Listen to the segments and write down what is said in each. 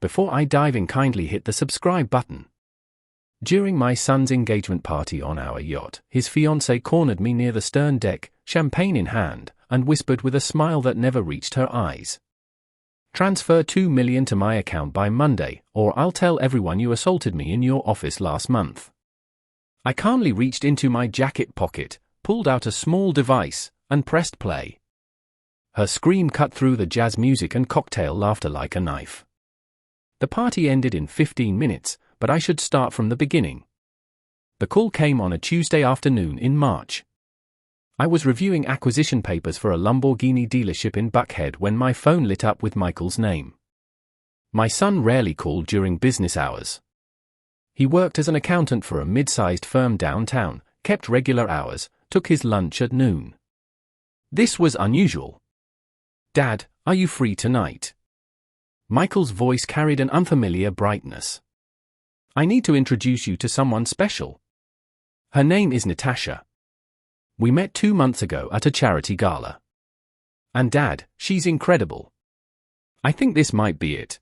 Before I dive in, kindly hit the subscribe button. During my son's engagement party on our yacht, his fiancée cornered me near the stern deck, champagne in hand, and whispered with a smile that never reached her eyes. "Transfer $2 million to my account by Monday, or I'll tell everyone you assaulted me in your office last month." I calmly reached into my jacket pocket, pulled out a small device, and pressed play. Her scream cut through the jazz music and cocktail laughter like a knife. The party ended in 15 minutes, but I should start from the beginning. The call came on a Tuesday afternoon in March. I was reviewing acquisition papers for a Lamborghini dealership in Buckhead when my phone lit up with Michael's name. My son rarely called during business hours. He worked as an accountant for a mid-sized firm downtown, kept regular hours, took his lunch at noon. This was unusual. "Dad, are you free tonight?" Michael's voice carried an unfamiliar brightness. "I need to introduce you to someone special. Her name is Natasha. We met 2 months ago at a charity gala. And Dad, she's incredible. I think this might be it."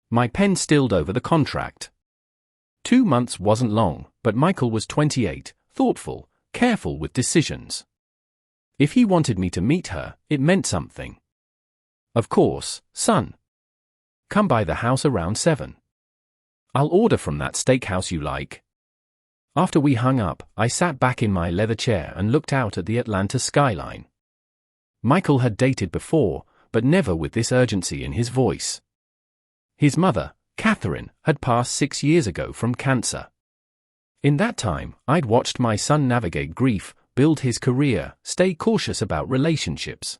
My pen stilled over the contract. 2 months wasn't long, but Michael was 28, thoughtful, careful with decisions. If he wanted me to meet her, it meant something. "Of course, son. Come by the house around 7. I'll order from that steakhouse you like." After we hung up, I sat back in my leather chair and looked out at the Atlanta skyline. Michael had dated before, but never with this urgency in his voice. His mother, Catherine, had passed 6 years ago from cancer. In that time, I'd watched my son navigate grief, build his career, stay cautious about relationships.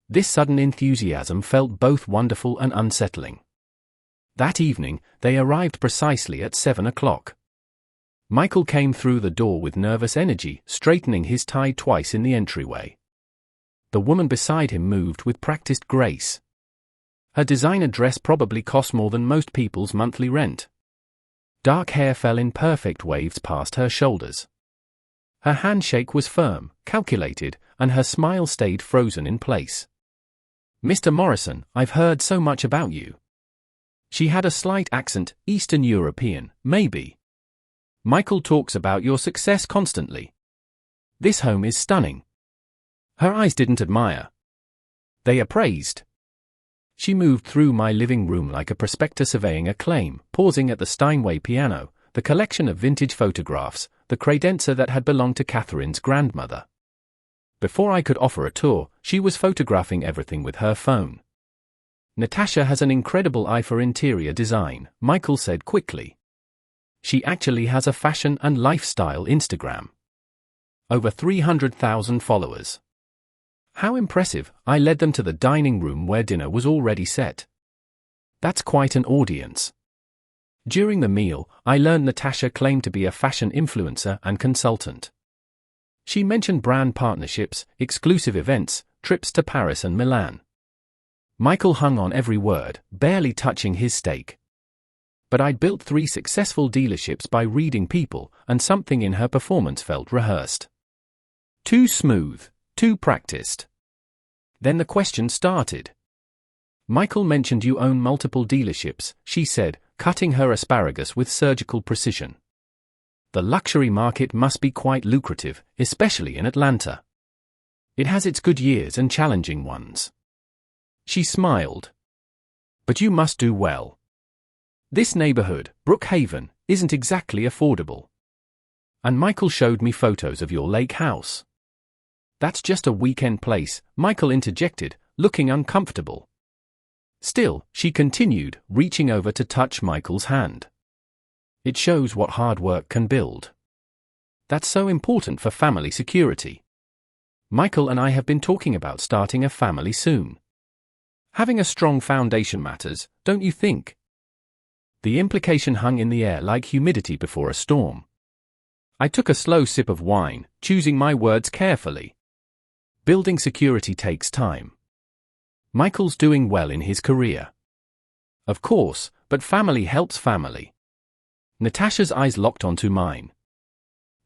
This sudden enthusiasm felt both wonderful and unsettling. That evening, they arrived precisely at 7 o'clock. Michael came through the door with nervous energy, straightening his tie twice in the entryway. The woman beside him moved with practiced grace. Her designer dress probably cost more than most people's monthly rent. Dark hair fell in perfect waves past her shoulders. Her handshake was firm, calculated, and her smile stayed frozen in place. "Mr. Morrison, I've heard so much about you." She had a slight accent, Eastern European, maybe. "Michael talks about your success constantly. This home is stunning." Her eyes didn't admire. They appraised. She moved through my living room like a prospector surveying a claim, pausing at the Steinway piano, the collection of vintage photographs, the credenza that had belonged to Catherine's grandmother. Before I could offer a tour, she was photographing everything with her phone. "Natasha has an incredible eye for interior design," Michael said quickly. "She actually has a fashion and lifestyle Instagram. Over 300,000 followers." How impressive. I led them to the dining room where dinner was already set. That's quite an audience. During the meal, I learned Natasha claimed to be a fashion influencer and consultant. She mentioned brand partnerships, exclusive events, trips to Paris and Milan. Michael hung on every word, barely touching his steak. But I'd built 3 successful dealerships by reading people, and something in her performance felt rehearsed. Too smooth, too practiced. Then the question started. "Michael mentioned you own multiple dealerships," she said, cutting her asparagus with surgical precision. "The luxury market must be quite lucrative, especially in Atlanta. It has its good years and challenging ones." She smiled. "But you must do well. This neighborhood, Brookhaven, isn't exactly affordable. And Michael showed me photos of your lake house." "That's just a weekend place," Michael interjected, looking uncomfortable. Still, she continued, reaching over to touch Michael's hand. "It shows what hard work can build. That's so important for family security. Michael and I have been talking about starting a family soon. Having a strong foundation matters, don't you think?" The implication hung in the air like humidity before a storm. I took a slow sip of wine, choosing my words carefully. Building security takes time. Michael's doing well in his career. Of course, but family helps family. Natasha's eyes locked onto mine.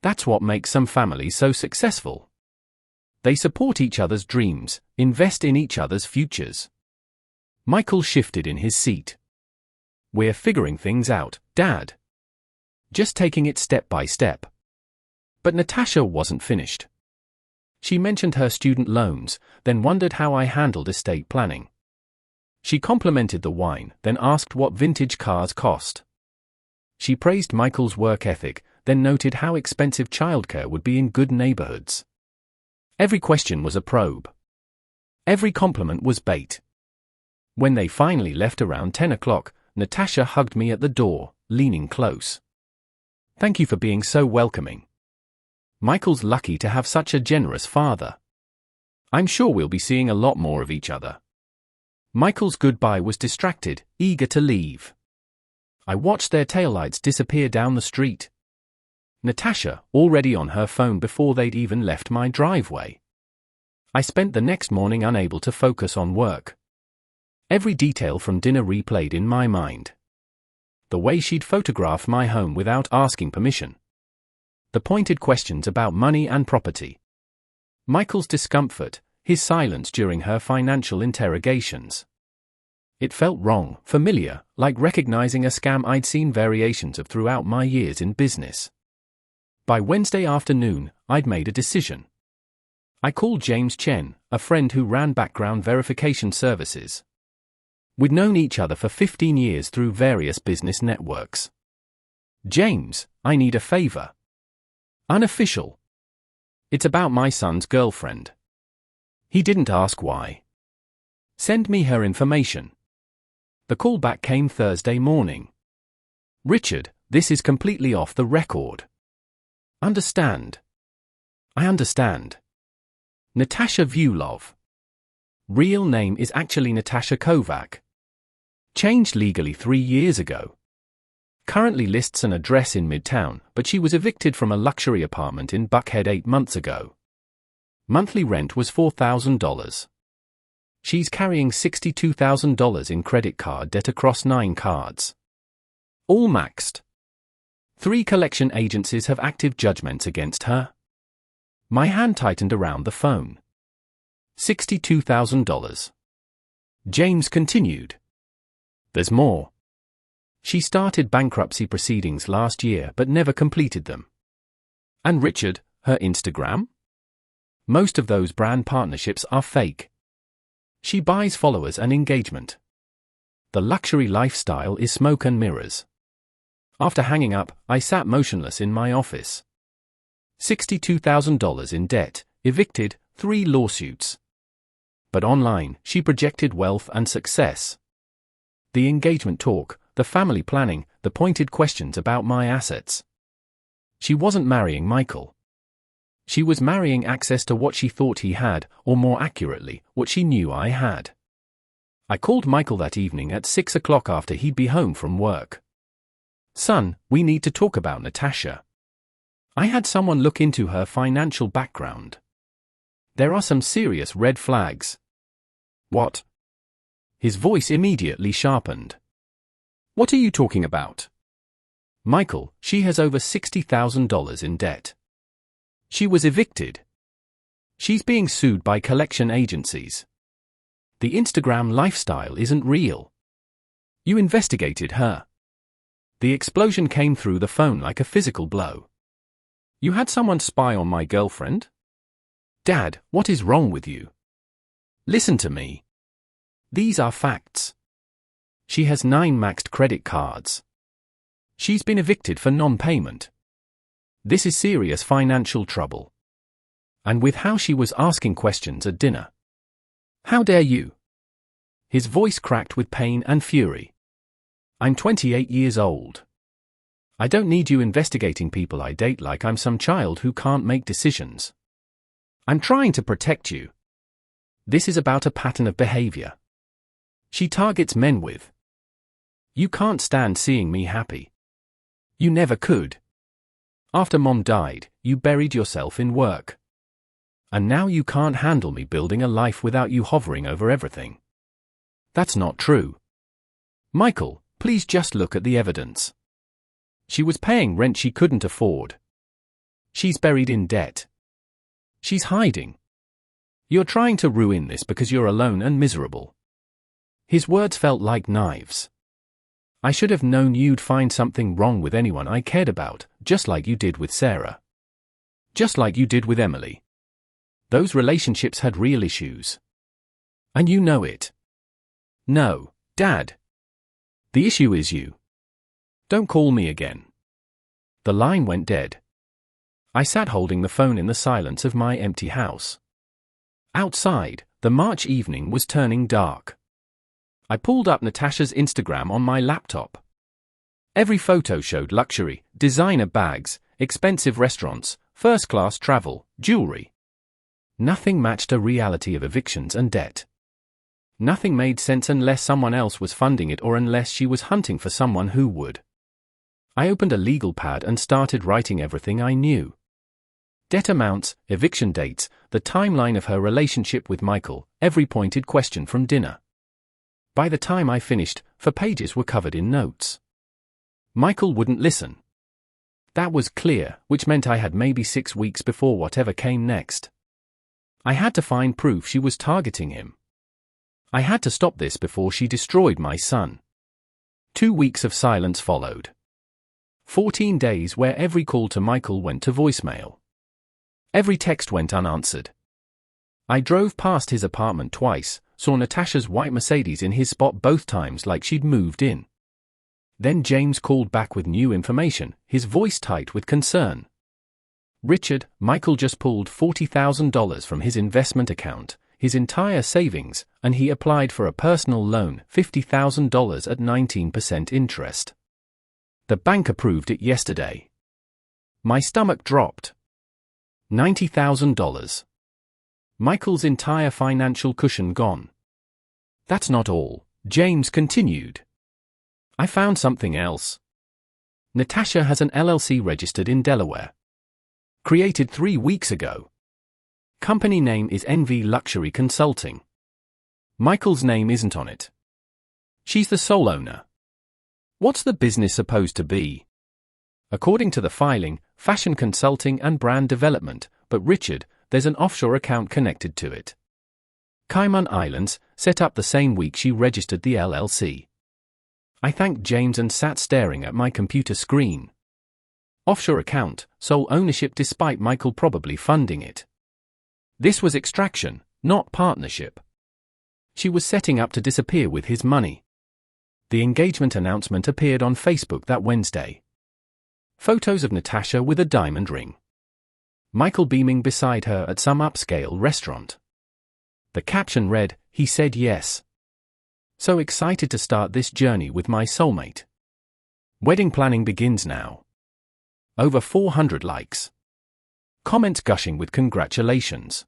That's what makes some families so successful. They support each other's dreams, invest in each other's futures. Michael shifted in his seat. We're figuring things out, Dad. Just taking it step by step. But Natasha wasn't finished. She mentioned her student loans, then wondered how I handled estate planning. She complimented the wine, then asked what vintage cars cost. She praised Michael's work ethic, then noted how expensive childcare would be in good neighborhoods. Every question was a probe. Every compliment was bait. When they finally left around 10 o'clock, Natasha hugged me at the door, leaning close. Thank you for being so welcoming. Michael's lucky to have such a generous father. I'm sure we'll be seeing a lot more of each other. Michael's goodbye was distracted, eager to leave. I watched their taillights disappear down the street. Natasha, already on her phone before they'd even left my driveway. I spent the next morning unable to focus on work. Every detail from dinner replayed in my mind. The way she'd photographed my home without asking permission. The pointed questions about money and property. Michael's discomfort, his silence during her financial interrogations. It felt wrong, familiar, like recognizing a scam I'd seen variations of throughout my years in business. By Wednesday afternoon, I'd made a decision. I called James Chen, a friend who ran background verification services. We'd known each other for 15 years through various business networks. James, I need a favor. Unofficial. It's about my son's girlfriend. He didn't ask why. Send me her information. The callback came Thursday morning. Richard, this is completely off the record. Understand. I understand. Natasha Vulov. Real name is actually Natasha Kovac. Changed legally 3 years ago. Currently lists an address in Midtown, but she was evicted from a luxury apartment in Buckhead 8 months ago. Monthly rent was $4,000. She's carrying $62,000 in credit card debt across 9 cards. All maxed. 3 collection agencies have active judgments against her. My hand tightened around the phone. $62,000. James continued. There's more. She started bankruptcy proceedings last year but never completed them. And Richard, her Instagram? Most of those brand partnerships are fake. She buys followers and engagement. The luxury lifestyle is smoke and mirrors. After hanging up, I sat motionless in my office. $62,000 in debt, evicted, 3 lawsuits. But online, she projected wealth and success. The engagement talk, the family planning, the pointed questions about my assets. She wasn't marrying Michael. She was marrying access to what she thought he had, or more accurately, what she knew I had. I called Michael that evening at 6 o'clock after he'd be home from work. Son, we need to talk about Natasha. I had someone look into her financial background. There are some serious red flags. What? His voice immediately sharpened. What are you talking about? Michael, she has over $60,000 in debt. She was evicted. She's being sued by collection agencies. The Instagram lifestyle isn't real. You investigated her. The explosion came through the phone like a physical blow. You had someone spy on my girlfriend? Dad, what is wrong with you? Listen to me. These are facts. She has 9 maxed credit cards. She's been evicted for non-payment. This is serious financial trouble. And with how she was asking questions at dinner. How dare you? His voice cracked with pain and fury. I'm 28 years old. I don't need you investigating people I date like I'm some child who can't make decisions. I'm trying to protect you. This is about a pattern of behavior. She targets men with. You can't stand seeing me happy. You never could. After Mom died, you buried yourself in work. And now you can't handle me building a life without you hovering over everything. That's not true. Michael, please just look at the evidence. She was paying rent she couldn't afford. She's buried in debt. She's hiding. You're trying to ruin this because you're alone and miserable. His words felt like knives. I should have known you'd find something wrong with anyone I cared about, just like you did with Sarah. Just like you did with Emily. Those relationships had real issues. And you know it. No, Dad. The issue is you. Don't call me again. The line went dead. I sat holding the phone in the silence of my empty house. Outside, the March evening was turning dark. I pulled up Natasha's Instagram on my laptop. Every photo showed luxury, designer bags, expensive restaurants, first-class travel, jewelry. Nothing matched a reality of evictions and debt. Nothing made sense unless someone else was funding it or unless she was hunting for someone who would. I opened a legal pad and started writing everything I knew. Debt amounts, eviction dates, the timeline of her relationship with Michael, every pointed question from dinner. By the time I finished, 4 pages were covered in notes. Michael wouldn't listen. That was clear, which meant I had maybe 6 weeks before whatever came next. I had to find proof she was targeting him. I had to stop this before she destroyed my son. 2 weeks of silence followed. 14 days where every call to Michael went to voicemail. Every text went unanswered. I drove past his apartment twice, saw Natasha's white Mercedes in his spot both times like she'd moved in. Then James called back with new information, his voice tight with concern. Richard, Michael just pulled $40,000 from his investment account, his entire savings, and he applied for a personal loan, $50,000 at 19% interest. The bank approved it yesterday. My stomach dropped. $90,000. Michael's entire financial cushion gone. That's not all, James continued. I found something else. Natasha has an LLC registered in Delaware. Created 3 weeks ago. Company name is NV Luxury Consulting. Michael's name isn't on it. She's the sole owner. What's the business supposed to be? According to the filing, fashion consulting and brand development, but Richard, there's an offshore account connected to it. Cayman Islands, set up the same week she registered the LLC. I thanked James and sat staring at my computer screen. Offshore account, sole ownership despite Michael probably funding it. This was extraction, not partnership. She was setting up to disappear with his money. The engagement announcement appeared on Facebook that Wednesday. Photos of Natasha with a diamond ring. Michael beaming beside her at some upscale restaurant. The caption read, "He said yes. So excited to start this journey with my soulmate. Wedding planning begins now." Over 400 likes. Comments gushing with congratulations.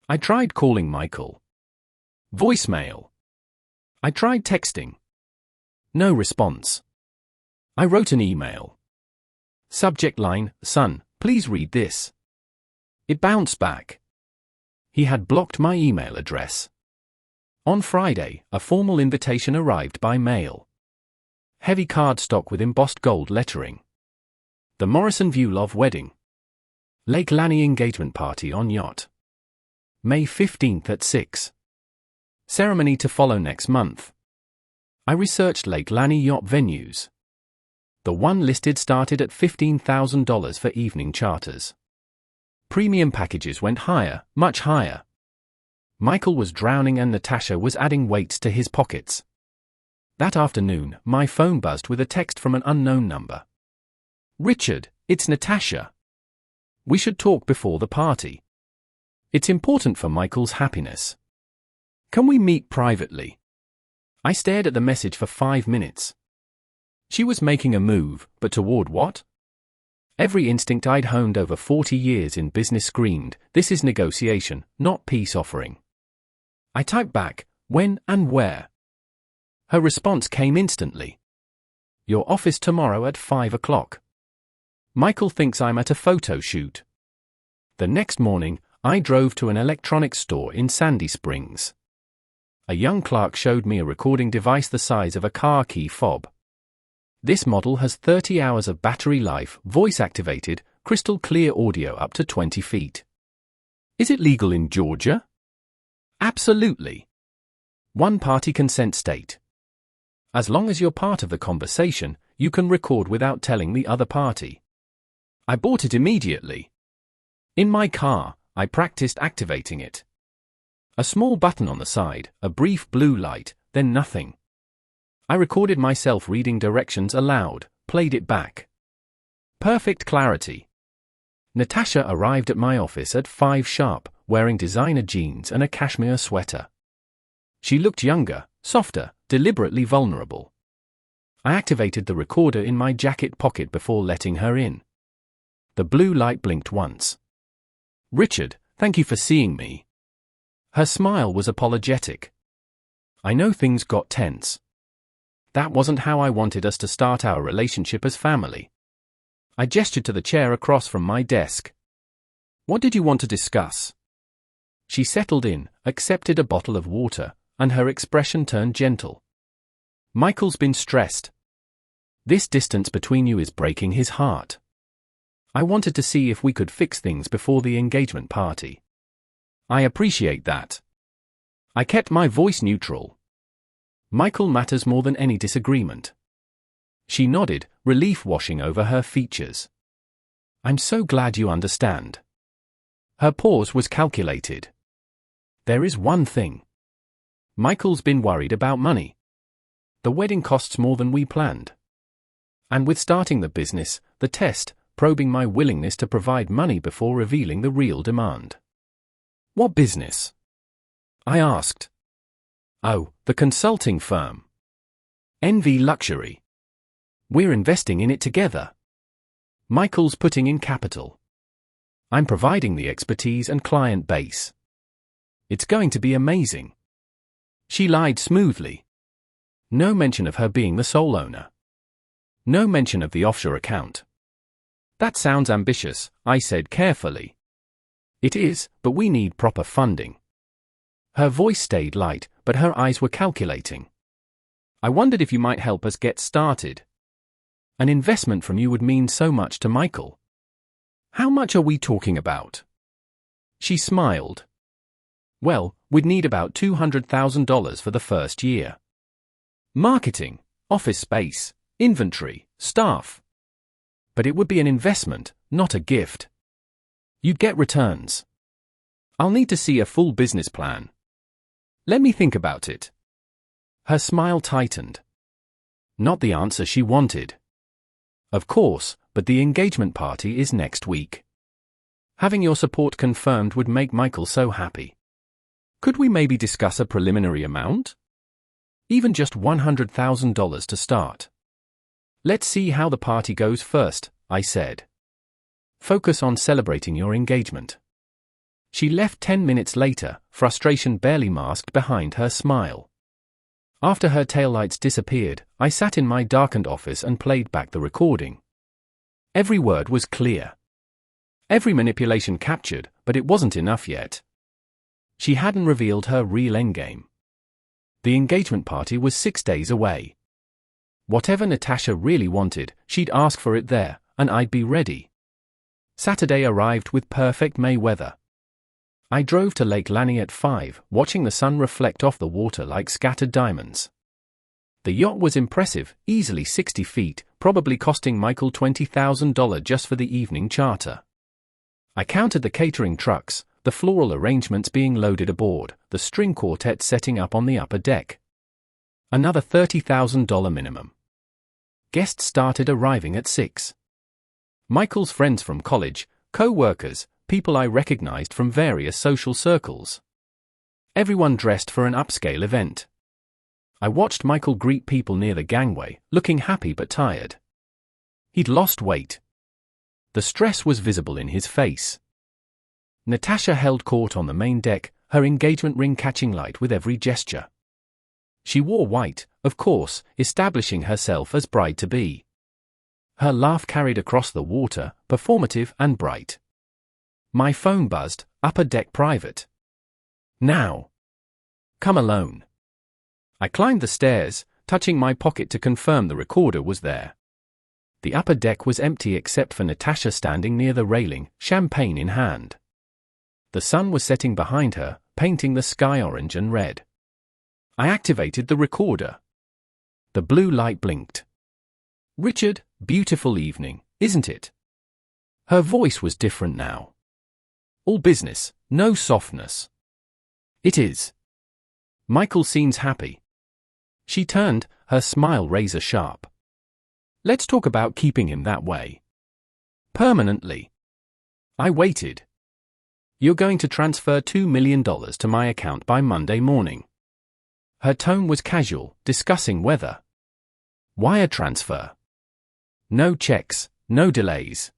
I tried calling Michael. Voicemail. I tried texting. No response. I wrote an email. Subject line, "Son, please read this." It bounced back. He had blocked my email address. On Friday, a formal invitation arrived by mail. Heavy cardstock with embossed gold lettering. The Morrison View Love Wedding. Lake Lanny engagement party on yacht. May 15th at 6. Ceremony to follow next month. I researched Lake Lanny yacht venues. The one listed started at $15,000 for evening charters. Premium packages went higher, much higher. Michael was drowning and Natasha was adding weights to his pockets. That afternoon, my phone buzzed with a text from an unknown number. "Richard, it's Natasha. We should talk before the party. It's important for Michael's happiness. Can we meet privately?" I stared at the message for 5 minutes. She was making a move, but toward what? Every instinct I'd honed over 40 years in business screamed, this is negotiation, not peace offering. I typed back, when and where? Her response came instantly. Your office tomorrow at 5 o'clock. Michael thinks I'm at a photo shoot. The next morning, I drove to an electronics store in Sandy Springs. A young clerk showed me a recording device the size of a car key fob. This model has 30 hours of battery life, voice-activated, crystal-clear audio up to 20 feet. Is it legal in Georgia? Absolutely. One-party consent state. As long as you're part of the conversation, you can record without telling the other party. I bought it immediately. In my car, I practiced activating it. A small button on the side, a brief blue light, then nothing. I recorded myself reading directions aloud, played it back. Perfect clarity. Natasha arrived at my office at 5 sharp, wearing designer jeans and a cashmere sweater. She looked younger, softer, deliberately vulnerable. I activated the recorder in my jacket pocket before letting her in. The blue light blinked once. "Richard, thank you for seeing me." Her smile was apologetic. "I know things got tense. That wasn't how I wanted us to start our relationship as family." I gestured to the chair across from my desk. "What did you want to discuss?" She settled in, accepted a bottle of water, and her expression turned gentle. "Michael's been stressed. This distance between you is breaking his heart. I wanted to see if we could fix things before the engagement party." "I appreciate that." I kept my voice neutral. "Michael matters more than any disagreement." She nodded, relief washing over her features. "I'm so glad you understand." Her pause was calculated. "There is one thing. Michael's been worried about money. The wedding costs more than we planned. And with starting the business, the test, probing my willingness to provide money before revealing the real demand." "What business?" I asked. "Oh, the consulting firm. NV Luxury. We're investing in it together. Michael's putting in capital. I'm providing the expertise and client base. It's going to be amazing." She lied smoothly. No mention of her being the sole owner. No mention of the offshore account. "That sounds ambitious," I said carefully. "It is, but we need proper funding." Her voice stayed light, but her eyes were calculating. "I wondered if you might help us get started. An investment from you would mean so much to Michael." "How much are we talking about?" She smiled. "Well, we'd need about $200,000 for the first year. Marketing, office space, inventory, staff. But it would be an investment, not a gift. You'd get returns. I'll need to see a full business plan. Let me think about it." Her smile tightened. Not the answer she wanted. "Of course, but the engagement party is next week. Having your support confirmed would make Michael so happy. Could we maybe discuss a preliminary amount? Even just $100,000 to start. Let's see how the party goes first," I said. "Focus on celebrating your engagement." She left 10 minutes later, frustration barely masked behind her smile. After her taillights disappeared, I sat in my darkened office and played back the recording. Every word was clear. Every manipulation captured, but it wasn't enough yet. She hadn't revealed her real endgame. The engagement party was 6 days away. Whatever Natasha really wanted, she'd ask for it there, and I'd be ready. Saturday arrived with perfect May weather. I drove to Lake Lanny at 5, watching the sun reflect off the water like scattered diamonds. The yacht was impressive, easily 60 feet, probably costing Michael $20,000 just for the evening charter. I counted the catering trucks, the floral arrangements being loaded aboard, the string quartet setting up on the upper deck. Another $30,000 minimum. Guests started arriving at 6. Michael's friends from college, co-workers, people I recognized from various social circles. Everyone dressed for an upscale event. I watched Michael greet people near the gangway, looking happy but tired. He'd lost weight. The stress was visible in his face. Natasha held court on the main deck, her engagement ring catching light with every gesture. She wore white, of course, establishing herself as bride-to-be. Her laugh carried across the water, performative and bright. My phone buzzed, upper deck private. "Now. Come alone." I climbed the stairs, touching my pocket to confirm the recorder was there. The upper deck was empty except for Natasha standing near the railing, champagne in hand. The sun was setting behind her, painting the sky orange and red. I activated the recorder. The blue light blinked. Richard, beautiful evening, isn't it? Her voice was different now. All business, no softness. It is. Michael seems happy. She turned, her smile razor sharp. Let's talk about keeping him that way. Permanently. I waited. You're going to transfer $2 million to my account by Monday morning. Her tone was casual, discussing whether. Wire transfer. No checks, no delays.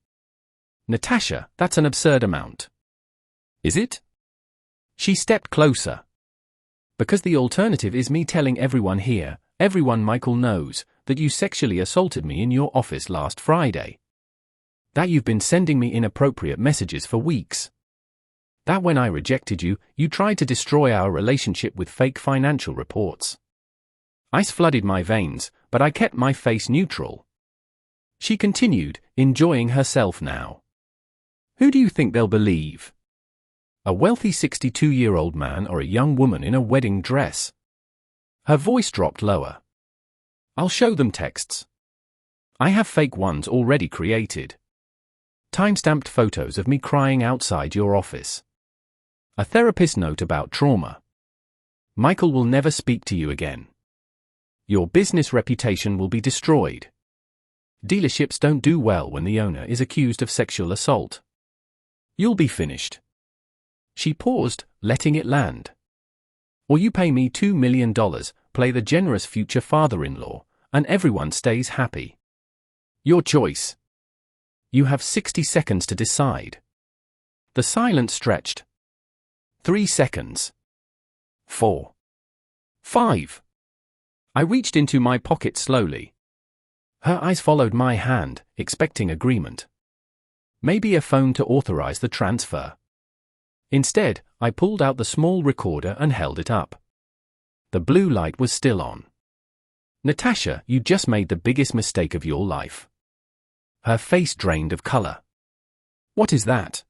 Natasha, that's an absurd amount. Is it? She stepped closer. Because the alternative is me telling everyone here, everyone Michael knows, that you sexually assaulted me in your office last Friday. That you've been sending me inappropriate messages for weeks. That when I rejected you, you tried to destroy our relationship with fake financial reports. Ice flooded my veins, but I kept my face neutral. She continued, enjoying herself now. Who do you think they'll believe? A wealthy 62-year-old man or a young woman in a wedding dress? Her voice dropped lower. I'll show them texts. I have fake ones already created. Time-stamped photos of me crying outside your office. A therapist note about trauma. Michael will never speak to you again. Your business reputation will be destroyed. Dealerships don't do well when the owner is accused of sexual assault. You'll be finished. She paused, letting it land. Or you pay me $2 million, play the generous future father-in-law, and everyone stays happy. Your choice. You have 60 seconds to decide. The silence stretched. 3 seconds. 4. 5. I reached into my pocket slowly. Her eyes followed my hand, expecting agreement. Maybe a phone to authorize the transfer. Instead, I pulled out the small recorder and held it up. The blue light was still on. Natasha, you just made the biggest mistake of your life. Her face drained of color. What is that?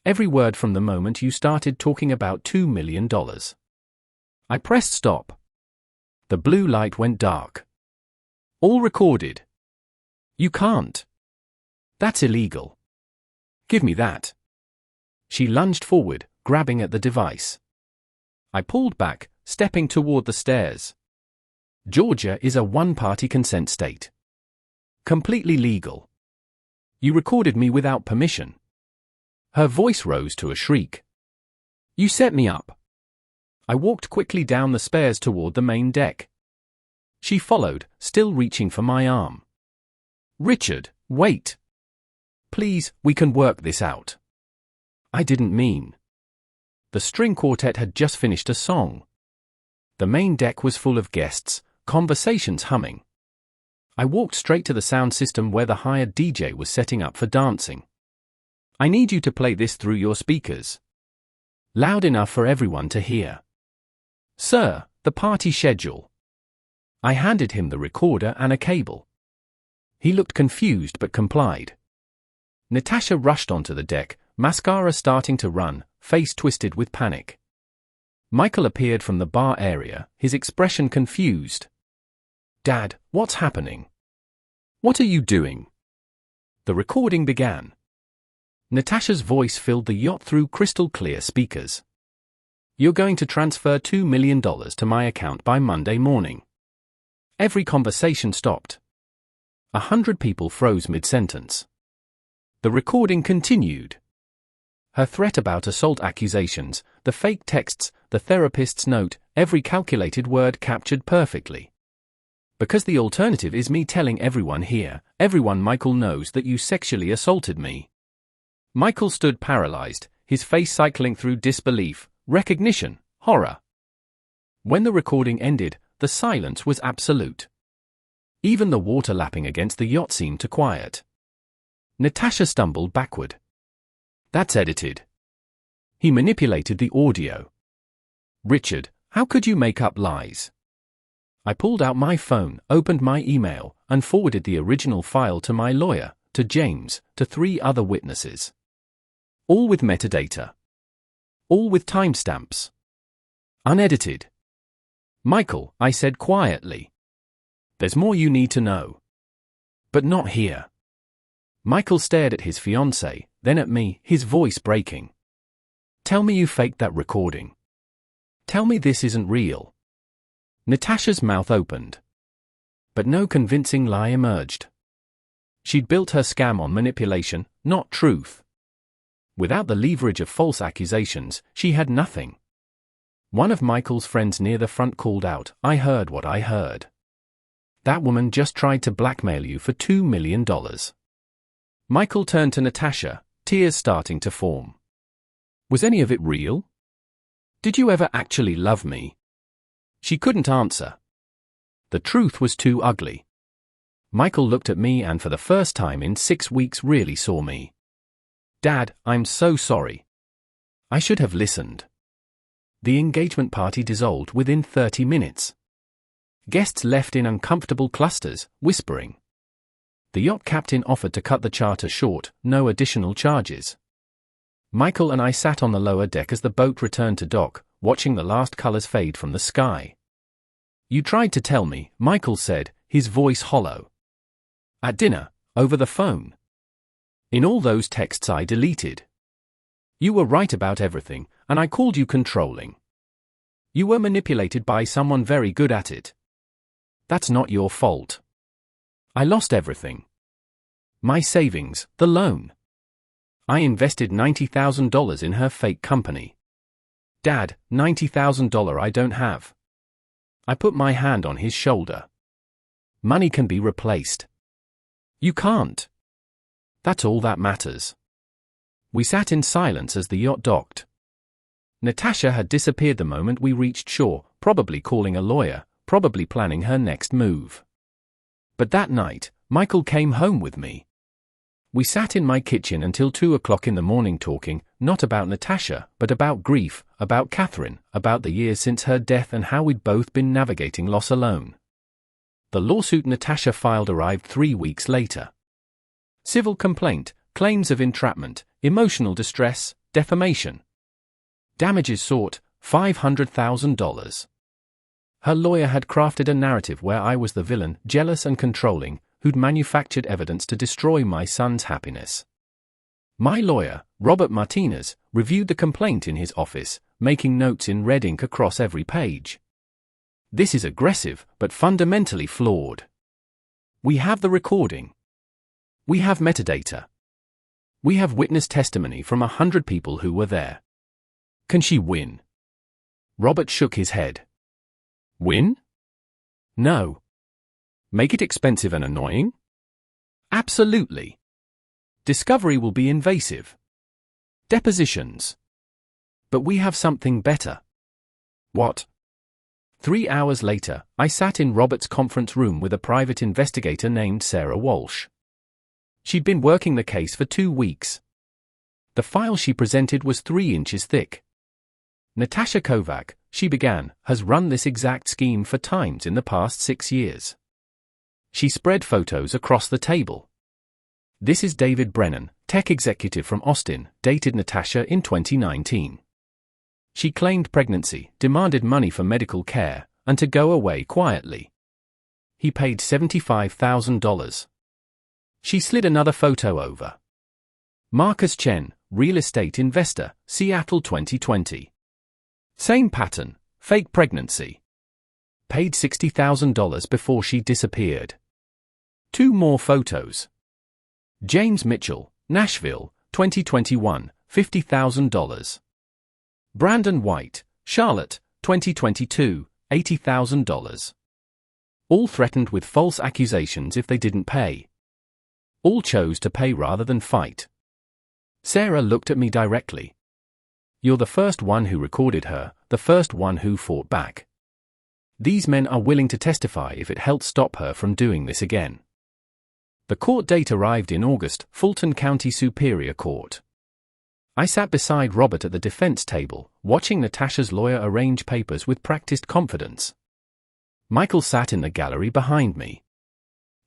Every word from the moment you started talking about $2 million. I pressed stop. The blue light went dark. All recorded. You can't. That's illegal. Give me that. She lunged forward, grabbing at the device. I pulled back, stepping toward the stairs. Georgia is a one-party consent state. Completely legal. You recorded me without permission. Her voice rose to a shriek. You set me up. I walked quickly down the stairs toward the main deck. She followed, still reaching for my arm. Richard, wait. Please, we can work this out. I didn't mean. The string quartet had just finished a song. The main deck was full of guests, conversations humming. I walked straight to the sound system where the hired DJ was setting up for dancing. I need you to play this through your speakers. Loud enough for everyone to hear. Sir, the party schedule. I handed him the recorder and a cable. He looked confused but complied. Natasha rushed onto the deck, mascara starting to run, face twisted with panic. Michael appeared from the bar area, his expression confused. Dad, what's happening? What are you doing? The recording began. Natasha's voice filled the yacht through crystal clear speakers. You're going to transfer $2 million to my account by Monday morning. Every conversation stopped. 100 people froze mid-sentence. The recording continued. Her threat about assault accusations, the fake texts, the therapist's note, every calculated word captured perfectly. Because the alternative is me telling everyone here, everyone Michael knows that you sexually assaulted me. Michael stood paralyzed, his face cycling through disbelief, recognition, horror. When the recording ended, the silence was absolute. Even the water lapping against the yacht seemed to quiet. Natasha stumbled backward. That's edited. He manipulated the audio. Richard, how could you make up lies? I pulled out my phone, opened my email, and forwarded the original file to my lawyer, to James, to 3 other witnesses. All with metadata. All with timestamps. Unedited. Michael, I said quietly. There's more you need to know. But not here. Michael stared at his fiancée, then at me, his voice breaking. Tell me you faked that recording. Tell me this isn't real. Natasha's mouth opened. But no convincing lie emerged. She'd built her scam on manipulation, not truth. Without the leverage of false accusations, she had nothing. One of Michael's friends near the front called out, "I heard what I heard. That woman just tried to blackmail you for $2 million. Michael turned to Natasha, tears starting to form. Was any of it real? Did you ever actually love me? She couldn't answer. The truth was too ugly. Michael looked at me and for the first time in 6 weeks really saw me. Dad, I'm so sorry. I should have listened. The engagement party dissolved within 30 minutes. Guests left in uncomfortable clusters, whispering. The yacht captain offered to cut the charter short, no additional charges. Michael and I sat on the lower deck as the boat returned to dock, watching the last colors fade from the sky. You tried to tell me, Michael said, his voice hollow. At dinner, over the phone. In all those texts I deleted. You were right about everything, and I called you controlling. You were manipulated by someone very good at it. That's not your fault. I lost everything. My savings, the loan. I invested $90,000 in her fake company. Dad, $90,000 I don't have. I put my hand on his shoulder. Money can be replaced. You can't. That's all that matters. We sat in silence as the yacht docked. Natasha had disappeared the moment we reached shore, probably calling a lawyer, probably planning her next move. But that night, Michael came home with me. We sat in my kitchen until 2 o'clock in the morning talking, not about Natasha, but about grief, about Catherine, about the years since her death and how we'd both been navigating loss alone. The lawsuit Natasha filed arrived 3 weeks later. Civil complaint, claims of entrapment, emotional distress, defamation. Damages sought, $500,000. Her lawyer had crafted a narrative where I was the villain, jealous and controlling, who'd manufactured evidence to destroy my son's happiness. My lawyer, Robert Martinez, reviewed the complaint in his office, making notes in red ink across every page. This is aggressive, but fundamentally flawed. We have the recording. We have metadata. We have witness testimony from 100 people who were there. Can she win? Robert shook his head. Win? No. Make it expensive and annoying? Absolutely. Discovery will be invasive. Depositions. But we have something better. What? 3 hours later, I sat in Robert's conference room with a private investigator named Sarah Walsh. She'd been working the case for 2 weeks. The file she presented was 3 inches thick. Natasha Kovac, she began, has run this exact scheme 4 times in the past 6 years. She spread photos across the table. This is David Brennan, tech executive from Austin, dated Natasha in 2019. She claimed pregnancy, demanded money for medical care, and to go away quietly. He paid $75,000. She slid another photo over. Marcus Chen, real estate investor, Seattle 2020. Same pattern, fake pregnancy. Paid $60,000 before she disappeared. 2 more photos. James Mitchell, Nashville, 2021, $50,000. Brandon White, Charlotte, 2022, $80,000. All threatened with false accusations if they didn't pay. All chose to pay rather than fight. Sarah looked at me directly. You're the first one who recorded her, the first one who fought back. These men are willing to testify if it helped stop her from doing this again. The court date arrived in August, Fulton County Superior Court. I sat beside Robert at the defense table, watching Natasha's lawyer arrange papers with practiced confidence. Michael sat in the gallery behind me.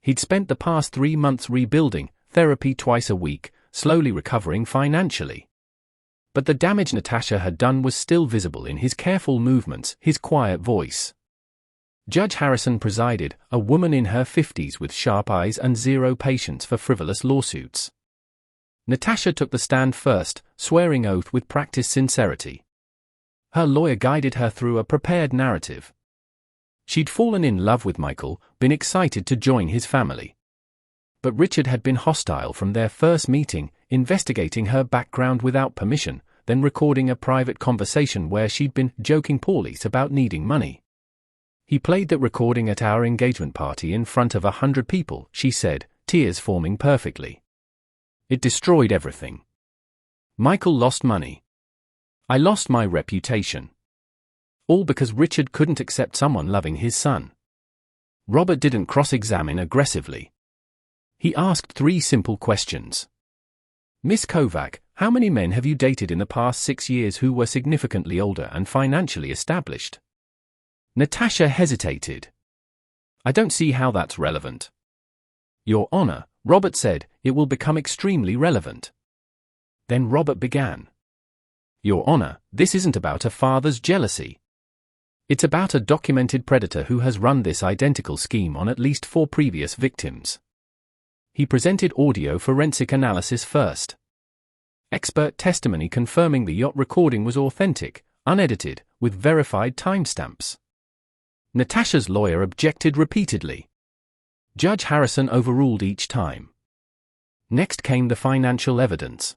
He'd spent the past 3 months rebuilding, therapy twice a week, slowly recovering financially. But the damage Natasha had done was still visible in his careful movements, his quiet voice. Judge Harrison presided, a woman in her 50s with sharp eyes and zero patience for frivolous lawsuits. Natasha took the stand first, swearing oath with practiced sincerity. Her lawyer guided her through a prepared narrative. She'd fallen in love with Michael, been excited to join his family. But Richard had been hostile from their first meeting, investigating her background without permission, then recording a private conversation where she'd been joking police about needing money. He played that recording at our engagement party in front of 100 people, she said, tears forming perfectly. It destroyed everything. Michael lost money. I lost my reputation. All because Richard couldn't accept someone loving his son. Robert didn't cross-examine aggressively. He asked 3 simple questions. Miss Kovac, how many men have you dated in the past 6 years who were significantly older and financially established? Natasha hesitated. I don't see how that's relevant. Your Honor, Robert said, it will become extremely relevant. Then Robert began. Your Honor, this isn't about a father's jealousy. It's about a documented predator who has run this identical scheme on at least 4 previous victims. He presented audio forensic analysis first. Expert testimony confirming the yacht recording was authentic, unedited, with verified timestamps. Natasha's lawyer objected repeatedly. Judge Harrison overruled each time. Next came the financial evidence.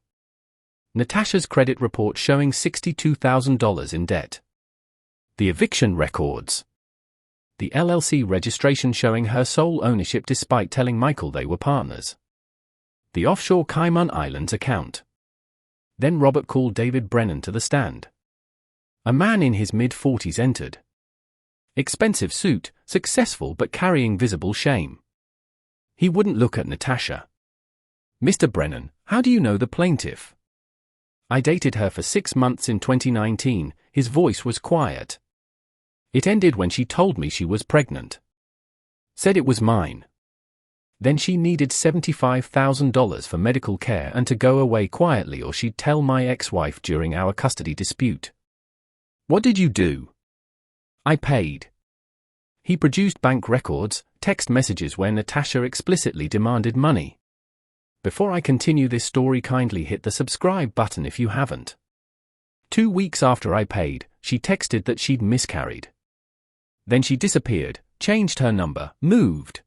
Natasha's credit report showing $62,000 in debt. The eviction records. The LLC registration showing her sole ownership despite telling Michael they were partners. The offshore Cayman Islands account. Then Robert called David Brennan to the stand. A man in his mid-40s entered. Expensive suit, successful but carrying visible shame. He wouldn't look at Natasha. Mr. Brennan, how do you know the plaintiff? I dated her for 6 months in 2019, his voice was quiet. It ended when she told me she was pregnant. Said it was mine. Then she needed $75,000 for medical care and to go away quietly or she'd tell my ex-wife during our custody dispute. What did you do? I paid. He produced bank records, text messages where Natasha explicitly demanded money. Before I continue this story, kindly hit the subscribe button if you haven't. 2 weeks after I paid, she texted that she'd miscarried. Then she disappeared, changed her number, moved.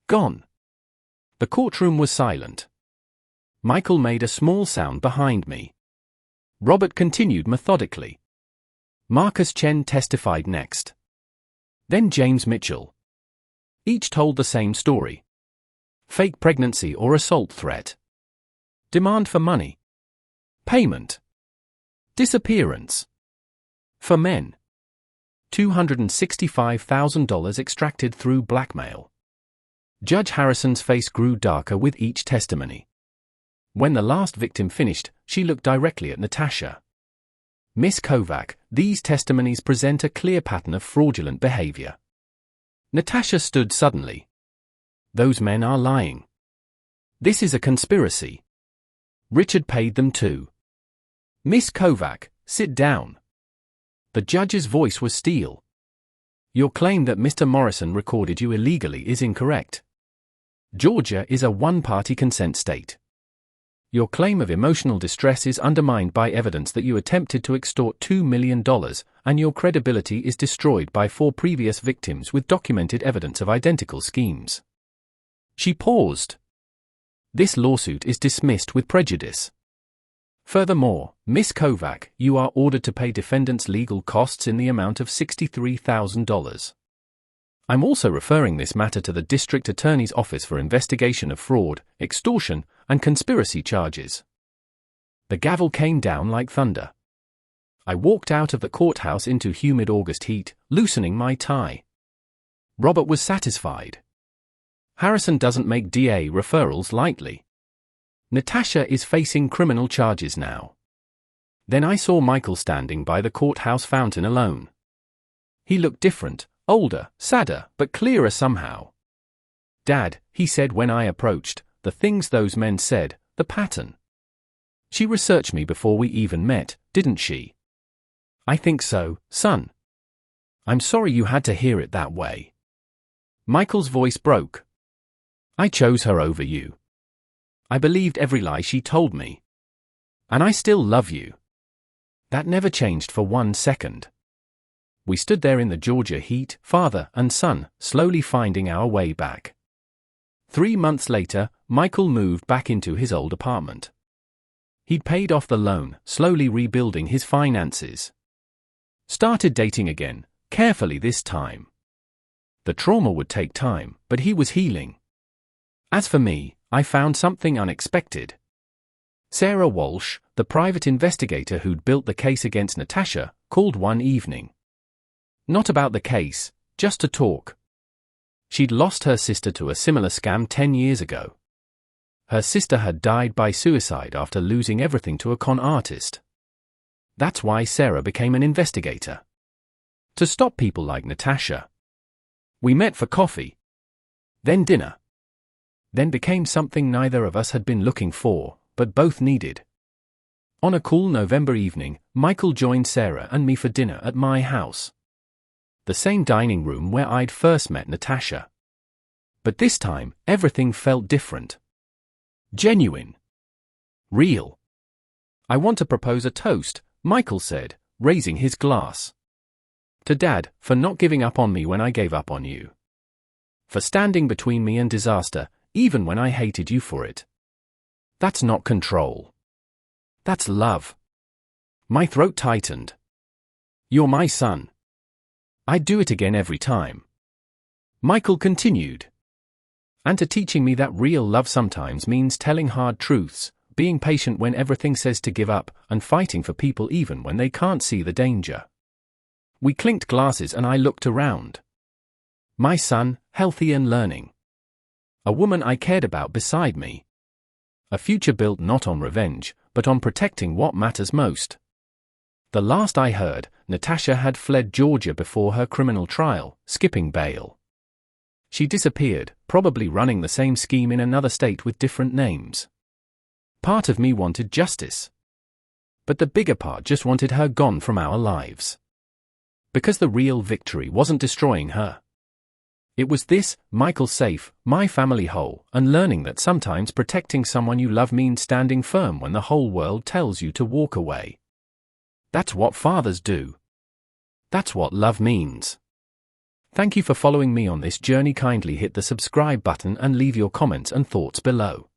Gone. The courtroom was silent. Michael made a small sound behind me. Robert continued methodically. Marcus Chen testified next. Then James Mitchell. Each told the same story. Fake pregnancy or assault threat. Demand for money. Payment. Disappearance. For men. $265,000 extracted through blackmail. Judge Harrison's face grew darker with each testimony. When the last victim finished, she looked directly at Natasha. Miss Kovac, these testimonies present a clear pattern of fraudulent behavior. Natasha stood suddenly. Those men are lying. This is a conspiracy. Richard paid them too. Miss Kovac, sit down. The judge's voice was steel. Your claim that Mr. Morrison recorded you illegally is incorrect. Georgia is a one-party consent state. Your claim of emotional distress is undermined by evidence that you attempted to extort $2 million, and your credibility is destroyed by 4 previous victims with documented evidence of identical schemes. She paused. This lawsuit is dismissed with prejudice. Furthermore, Miss Kovac, you are ordered to pay defendants' legal costs in the amount of $63,000. I'm also referring this matter to the District Attorney's Office for investigation of fraud, extortion, and conspiracy charges. The gavel came down like thunder. I walked out of the courthouse into humid August heat, loosening my tie. Robert was satisfied. Harrison doesn't make DA referrals lightly. Natasha is facing criminal charges now. Then I saw Michael standing by the courthouse fountain alone. He looked different, older, sadder, but clearer somehow. Dad, he said when I approached, the things those men said, the pattern. She researched me before we even met, didn't she? I think so, son. I'm sorry you had to hear it that way. Michael's voice broke. I chose her over you. I believed every lie she told me. And I still love you. That never changed for 1 second. We stood there in the Georgia heat, father and son, slowly finding our way back. 3 months later, Michael moved back into his old apartment. He'd paid off the loan, slowly rebuilding his finances. Started dating again, carefully this time. The trauma would take time, but he was healing. As for me, I found something unexpected. Sarah Walsh, the private investigator who'd built the case against Natasha, called one evening. Not about the case, just to talk. She'd lost her sister to a similar scam 10 years ago. Her sister had died by suicide after losing everything to a con artist. That's why Sarah became an investigator. To stop people like Natasha. We met for coffee. Then dinner. Then became something neither of us had been looking for, but both needed. On a cool November evening, Michael joined Sarah and me for dinner at my house. The same dining room where I'd first met Natasha. But this time, everything felt different. Genuine. Real. I want to propose a toast, Michael said, raising his glass. To Dad, for not giving up on me when I gave up on you. For standing between me and disaster, even when I hated you for it. That's not control. That's love. My throat tightened. You're my son. I'd do it again every time. Michael continued. And to teaching me that real love sometimes means telling hard truths, being patient when everything says to give up, and fighting for people even when they can't see the danger. We clinked glasses and I looked around. My son, healthy and learning. A woman I cared about beside me. A future built not on revenge, but on protecting what matters most. The last I heard, Natasha had fled Georgia before her criminal trial, skipping bail. She disappeared, probably running the same scheme in another state with different names. Part of me wanted justice. But the bigger part just wanted her gone from our lives. Because the real victory wasn't destroying her. It was this, Michael safe, my family whole, and learning that sometimes protecting someone you love means standing firm when the whole world tells you to walk away. That's what fathers do. That's what love means. Thank you for following me on this journey. Kindly hit the subscribe button and leave your comments and thoughts below.